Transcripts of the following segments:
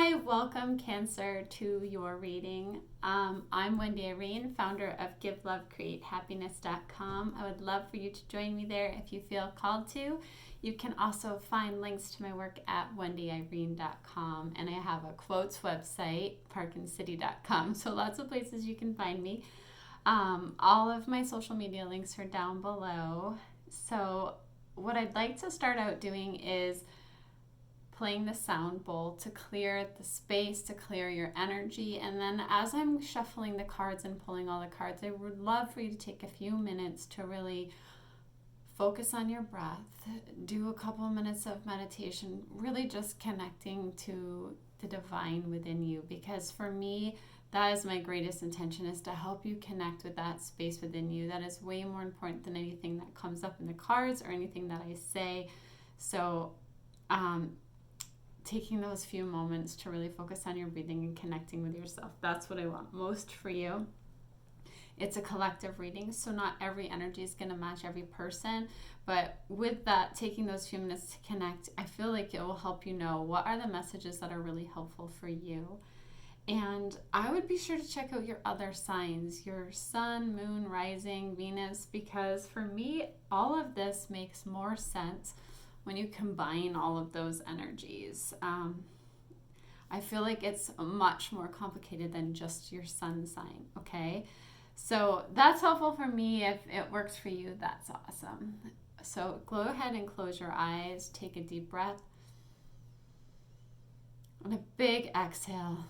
Hi, welcome Cancer to your reading. I'm Wendy Irene, founder of GiveLoveCreateHappiness.com. I would love for you to join me there if you feel called to. You can also find links to my work at wendyirene.com, and I have a quotes website, parkincity.com, so lots of places you can find me. All of my social media links are down below. So what I'd like to start out doing is playing the sound bowl to clear the space, to clear your energy. And then as I'm shuffling the cards and pulling all the cards, I would love for you to take a few minutes to really focus on your breath, do a couple of minutes of meditation, really just connecting to the divine within you. Because for me, that is my greatest intention, is to help you connect with that space within you. That is way more important than anything that comes up in the cards or anything that I say. So, taking those few moments to really focus on your breathing and connecting with yourself. That's what I want most for you. It's a collective reading, so not every energy is going to match every person. But with that, taking those few minutes to connect, I feel like it will help you know what are the messages that are really helpful for you. And I would be sure to check out your other signs, your sun, moon, rising, Venus, because for me, all of this makes more sense when you combine all of those energies. I feel like it's much more complicated than just your sun sign, okay? So that's helpful for me. If it works for you, that's awesome. So go ahead and close your eyes, take a deep breath, and a big exhale.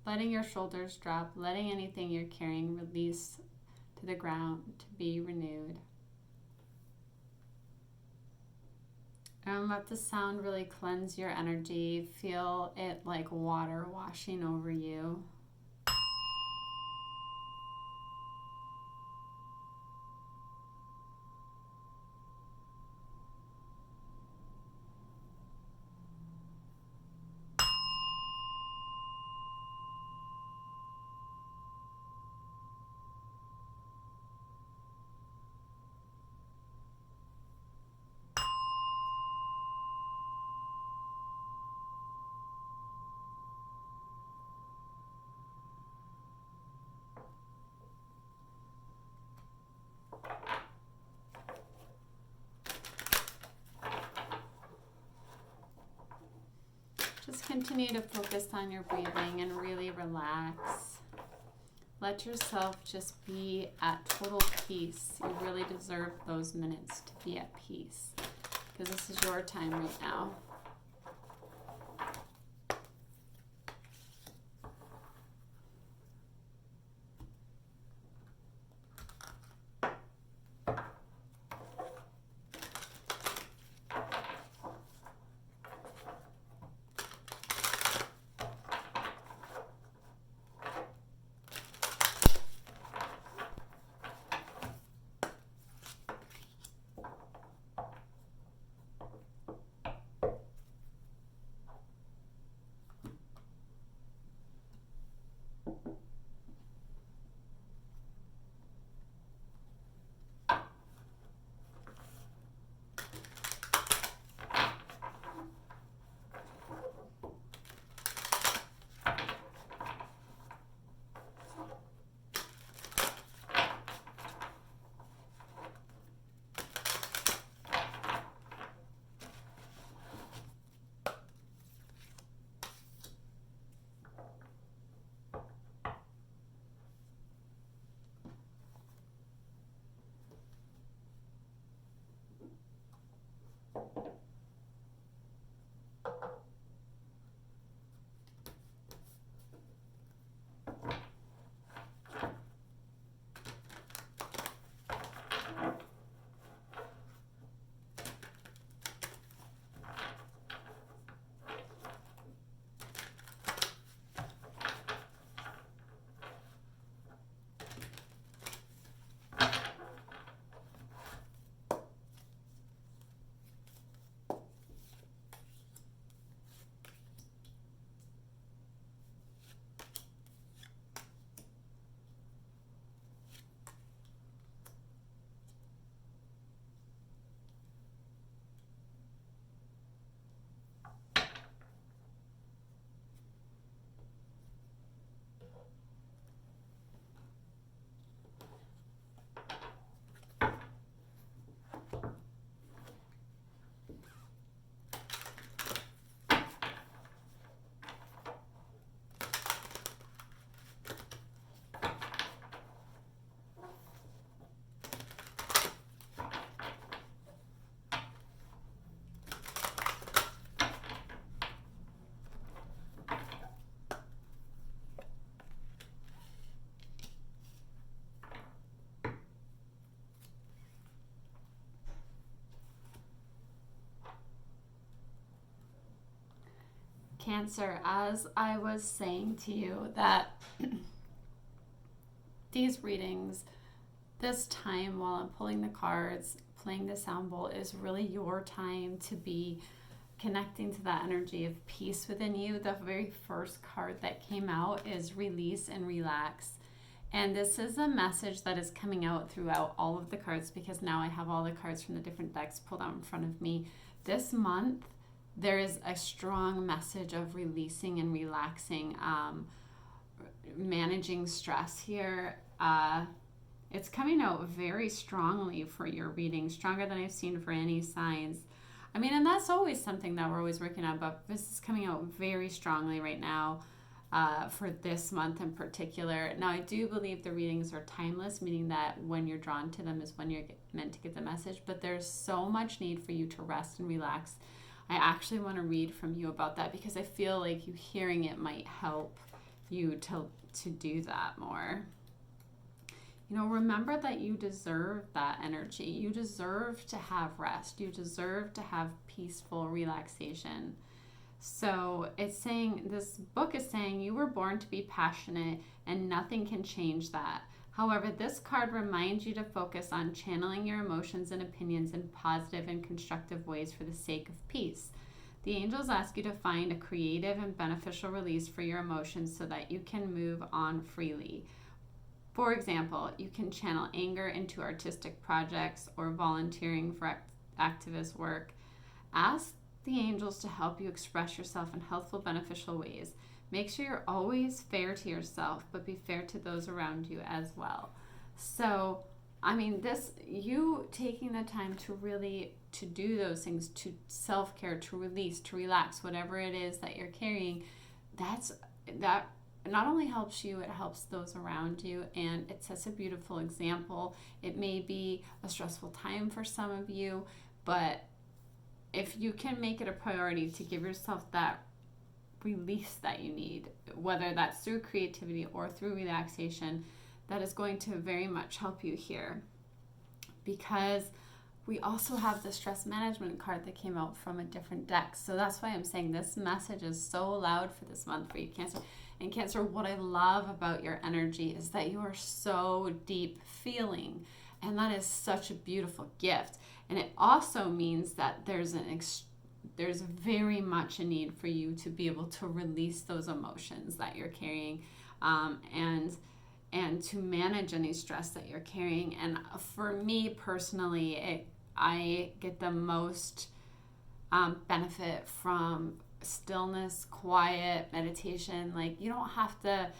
Letting your shoulders drop, letting anything you're carrying release to the ground to be renewed. And let the sound really cleanse your energy. Feel it like water washing over you. Just continue to focus on your breathing and really relax. Let yourself just be at total peace. You really deserve those minutes to be at peace, because this is your time right now. Cancer, as I was saying to you, that these readings, this time while I'm pulling the cards, playing the sound bowl, is really your time to be connecting to that energy of peace within you. The very first card that came out is release and relax. And this is a message that is coming out throughout all of the cards, because now I have all the cards from the different decks pulled out in front of me. This month, there is a strong message of releasing and relaxing, managing stress here. It's coming out very strongly for your reading, stronger than I've seen for any signs. I mean, and that's always something that we're always working on, but this is coming out very strongly right now for this month in particular. Now, I do believe the readings are timeless, meaning that when you're drawn to them is when you're meant to get the message, but there's so much need for you to rest and relax. I actually want to read from you about that, because I feel like you hearing it might help you to do that more. You know, remember that you deserve that energy. You deserve to have rest. You deserve to have peaceful relaxation. So it's saying, this book is saying, you were born to be passionate and nothing can change that. However, this card reminds you to focus on channeling your emotions and opinions in positive and constructive ways for the sake of peace. The angels ask you to find a creative and beneficial release for your emotions so that you can move on freely. For example, you can channel anger into artistic projects or volunteering for activist work. Ask the angels to help you express yourself in healthful, beneficial ways. Make sure you're always fair to yourself, but be fair to those around you as well. So, I mean, you taking the time to really to do those things, to self-care, to release, to relax, whatever it is that you're carrying, that not only helps you, it helps those around you, and it sets a beautiful example. It may be a stressful time for some of you, but if you can make it a priority to give yourself that release that you need, whether that's through creativity or through relaxation, that is going to very much help you here. Because we also have the stress management card that came out from a different deck. So that's why I'm saying this message is so loud for this month for you, Cancer. And Cancer, what I love about your energy is that you are so deep feeling. And that is such a beautiful gift. And it also means that there's very much a need for you to be able to release those emotions that you're carrying, and to manage any stress that you're carrying. And for me personally, I get the most benefit from stillness, quiet, meditation. Like, you don't have to,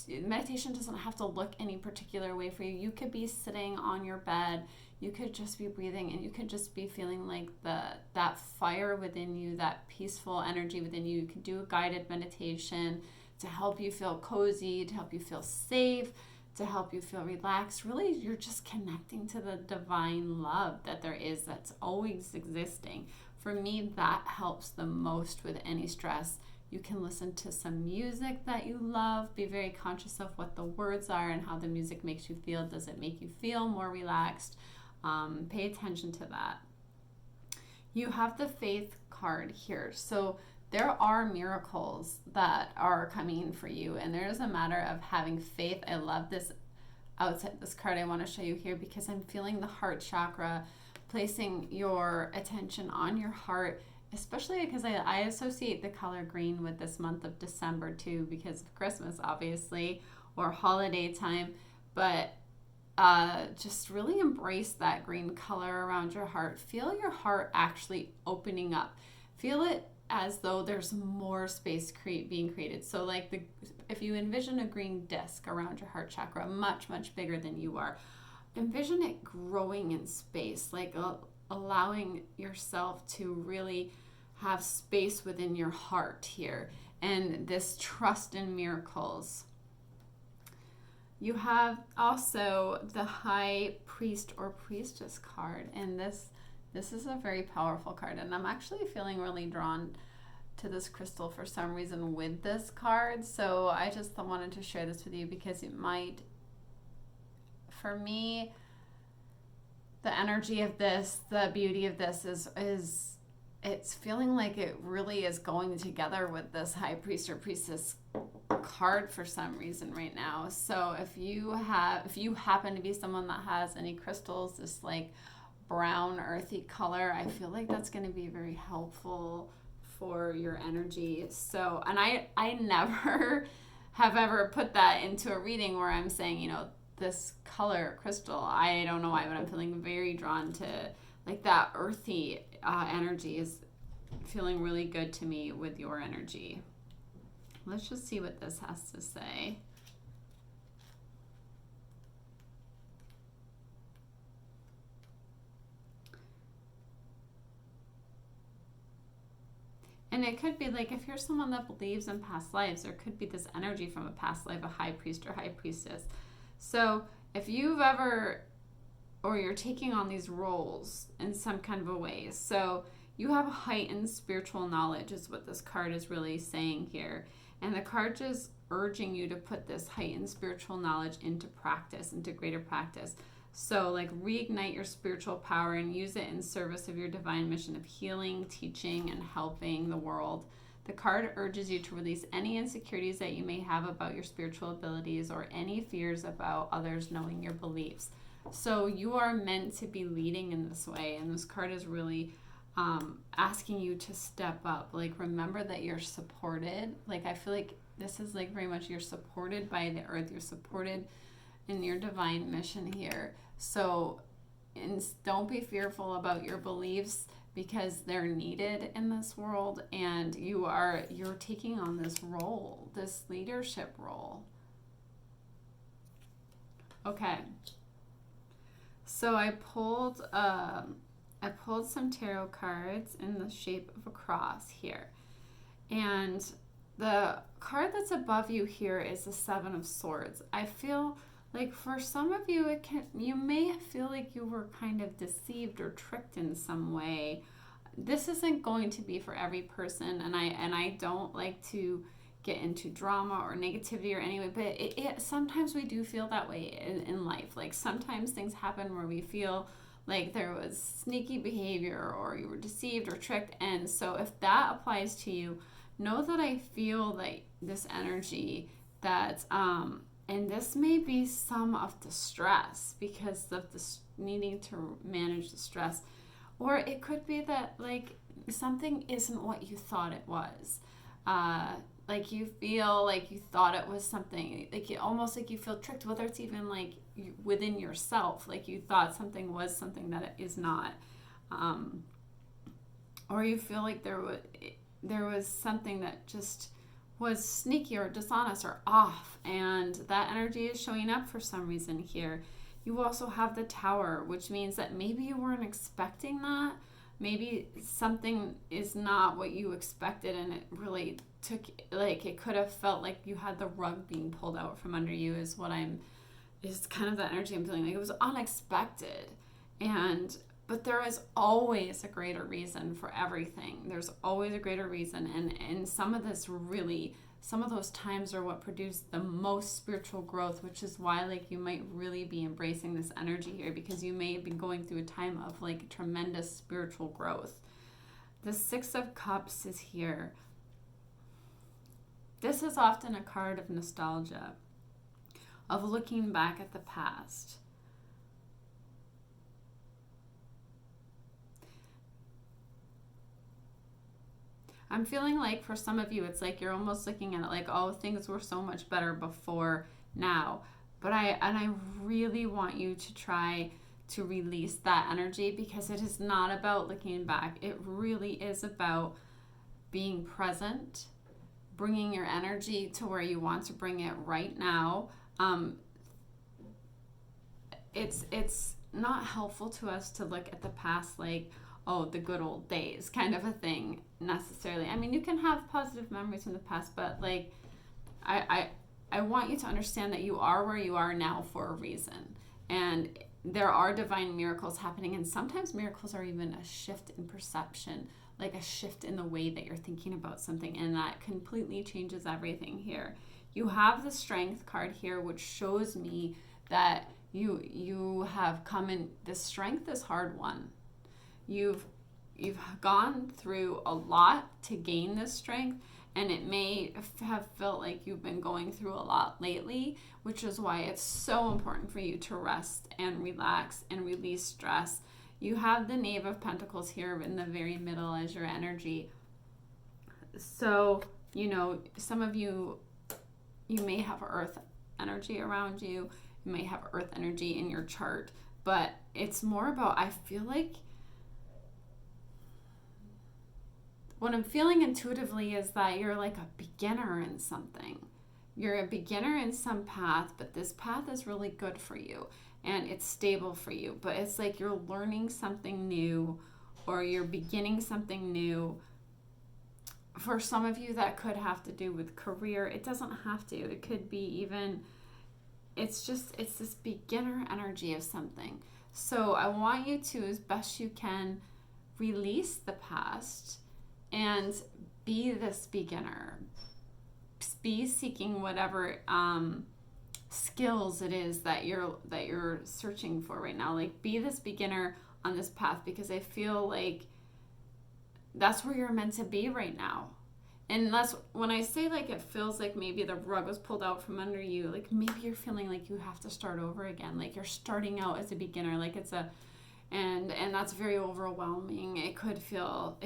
meditation doesn't have to look any particular way for you. You could be sitting on your bed, you could just be breathing, and you could just be feeling like that fire within you, that peaceful energy within you. You could do a guided meditation to help you feel cozy, to help you feel safe, to help you feel relaxed. Really, you're just connecting to the divine love that there is, that's always existing. For me, that helps the most with any stress. You can listen to some music that you love. Be very conscious of what the words are and how the music makes you feel. Does it make you feel more relaxed? Pay attention to that. You have the faith card here. So there are miracles that are coming for you, and there's a matter of having faith. I love this outside this card I want to show you here, because I'm feeling the heart chakra, placing your attention on your heart, especially because I associate the color green with this month of December too, because of Christmas, obviously, or holiday time. But just really embrace that green color around your heart. Feel your heart actually opening up. Feel it as though there's more space being created. So like if you envision a green disc around your heart chakra, much, much bigger than you are, envision it growing in space, like allowing yourself to really have space within your heart here, and this trust in miracles. You have also the High Priest or Priestess card, and this is a very powerful card, and I'm actually feeling really drawn to this crystal for some reason with this card. So I just wanted to share this with you, because it might, for me, the energy of this, the beauty of this is it's feeling like it really is going together with this high priest or priestess card for some reason right now. So if you happen to be someone that has any crystals, this like brown earthy color, I feel like that's going to be very helpful for your energy. So, and I never have ever put that into a reading where I'm saying, you know, this color crystal, I don't know why, but I'm feeling very drawn to like that earthy energy is feeling really good to me with your energy. Let's just see what this has to say. And it could be like, if you're someone that believes in past lives, there could be this energy from a past life, a high priest or high priestess. So if you've ever, or you're taking on these roles in some kind of a way, so you have a heightened spiritual knowledge is what this card is really saying here. And the card is urging you to put this heightened spiritual knowledge into practice, into greater practice. So like reignite your spiritual power and use it in service of your divine mission of healing, teaching, and helping the world. The card urges you to release any insecurities that you may have about your spiritual abilities or any fears about others knowing your beliefs. So you are meant to be leading in this way, and this card is really asking you to step up. Like, remember that you're supported. Like, I feel like this is like very much you're supported by the earth. You're supported in your divine mission here. So don't be fearful about your beliefs because they're needed in this world, and you're taking on this role, this leadership role. Okay. So I pulled some tarot cards in the shape of a cross here. And the card that's above you here is the Seven of Swords. I feel like for some of you, you may feel like you were kind of deceived or tricked in some way. This isn't going to be for every person, and I don't like to get into drama or negativity or anyway, but it sometimes we do feel that way in life. Like sometimes things happen where we feel like there was sneaky behavior or you were deceived or tricked. And so if that applies to you, know that I feel like this energy that and this may be some of the stress because of this needing to manage the stress, or it could be that like something isn't what you thought it was. Like you feel like you thought it was something, like you almost like you feel tricked, whether it's even like within yourself, like you thought something was something that it is not, or you feel like there was something that just was sneaky or dishonest or off, and that energy is showing up for some reason here. You also have the Tower, which means that maybe you weren't expecting that. Maybe something is not what you expected, and it really took, like, it could have felt like you had the rug being pulled out from under you is kind of the energy I'm feeling. Like it was unexpected. But there is always a greater reason for everything. There's always a greater reason. And some of those times are what produce the most spiritual growth, which is why like you might really be embracing this energy here, because you may have been going through a time of like tremendous spiritual growth. The Six of Cups is here. This is often a card of nostalgia, of looking back at the past. I'm feeling like for some of you, it's like you're almost looking at it like, oh, things were so much better before now. But I really want you to try to release that energy, because it is not about looking back. It really is about being present, bringing your energy to where you want to bring it right now. It's not helpful to us to look at the past like, oh, the good old days kind of a thing necessarily. I mean, you can have positive memories from the past, but like I want you to understand that you are where you are now for a reason. And there are divine miracles happening, and sometimes miracles are even a shift in perception, like a shift in the way that you're thinking about something, and that completely changes everything here. You have the Strength card here, which shows me that you have come in. The strength is hard won. You've you've gone through a lot to gain this strength, and it may have felt like you've been going through a lot lately, which is why it's so important for you to rest and relax and release stress. You have the Knave of Pentacles here in the very middle as your energy. So, you know, some of you may have earth energy around you. You may have earth energy in your chart, but it's more about, I feel like, what I'm feeling intuitively is that you're like a beginner in something. You're a beginner in some path, but this path is really good for you and it's stable for you. But it's like you're learning something new, or you're beginning something new. For some of you, that could have to do with career. It doesn't have to. It could be even, it's this beginner energy of something. So I want you to, as best you can, release the past and be this beginner. Be seeking whatever skills it is that you're searching for right now. Like, be this beginner on this path, because I feel like that's where you're meant to be right now. And that's when I say, like, it feels like maybe the rug was pulled out from under you. Like, maybe you're feeling like you have to start over again. Like, you're starting out as a beginner. Like, it's a and that's very overwhelming. It could feel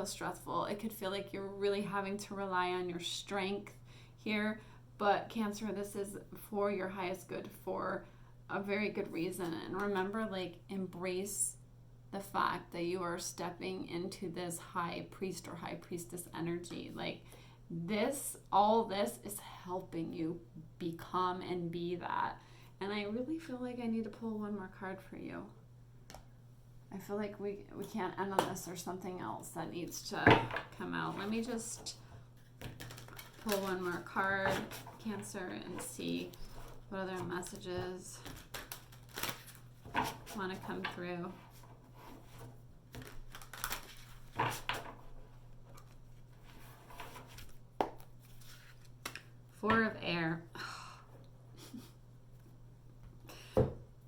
stressful. It could feel like you're really having to rely on your strength here. But Cancer, this is for your highest good, for a very good reason. And remember, like, embrace the fact that you are stepping into this high priest or high priestess energy. Like, all this is helping you become and be that. And I really feel like I need to pull one more card for you. I feel like we can't end on this. There's something else that needs to come out. Let me just pull one more card, Cancer, and see what other messages want to come through. Four of Air.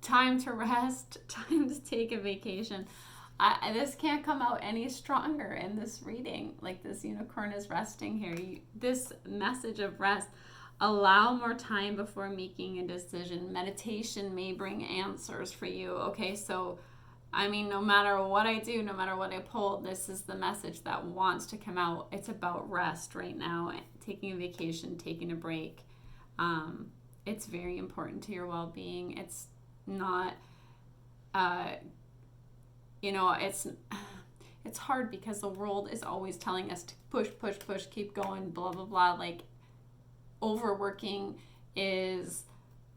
Time to rest, time to take a vacation. This can't come out any stronger in this reading. Like, this unicorn is resting here. This message of rest. Allow more time before making a decision. Meditation may bring answers for you. Okay, so, I mean, no matter what I do, no matter what I pull, this is the message that wants to come out. It's about rest right now, taking a vacation, taking a break. It's very important to your well-being. It's not, it's hard because the world is always telling us to push, keep going, blah, blah, blah. Like, overworking is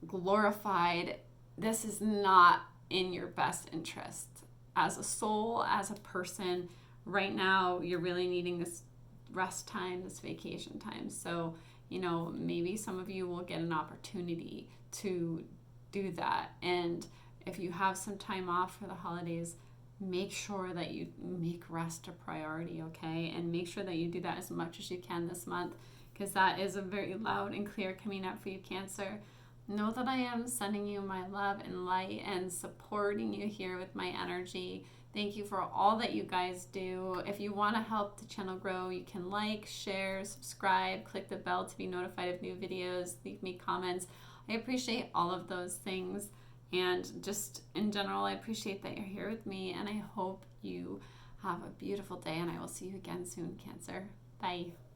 glorified. This is not in your best interest. As a soul, as a person, right now, you're really needing this rest time, this vacation time. So, maybe some of you will get an opportunity to do that. And if you have some time off for the holidays, make sure that you make rest a priority, okay? And make sure that you do that as much as you can this month, because that is a very loud and clear coming up for you, Cancer. Know that I am sending you my love and light and supporting you here with my energy. Thank you for all that you guys do. If you want to help the channel grow, you can like, share, subscribe, click the bell to be notified of new videos, leave me comments. I appreciate all of those things. And just in general, I appreciate that you're here with me. And I hope you have a beautiful day. And I will see you again soon, Cancer. Bye.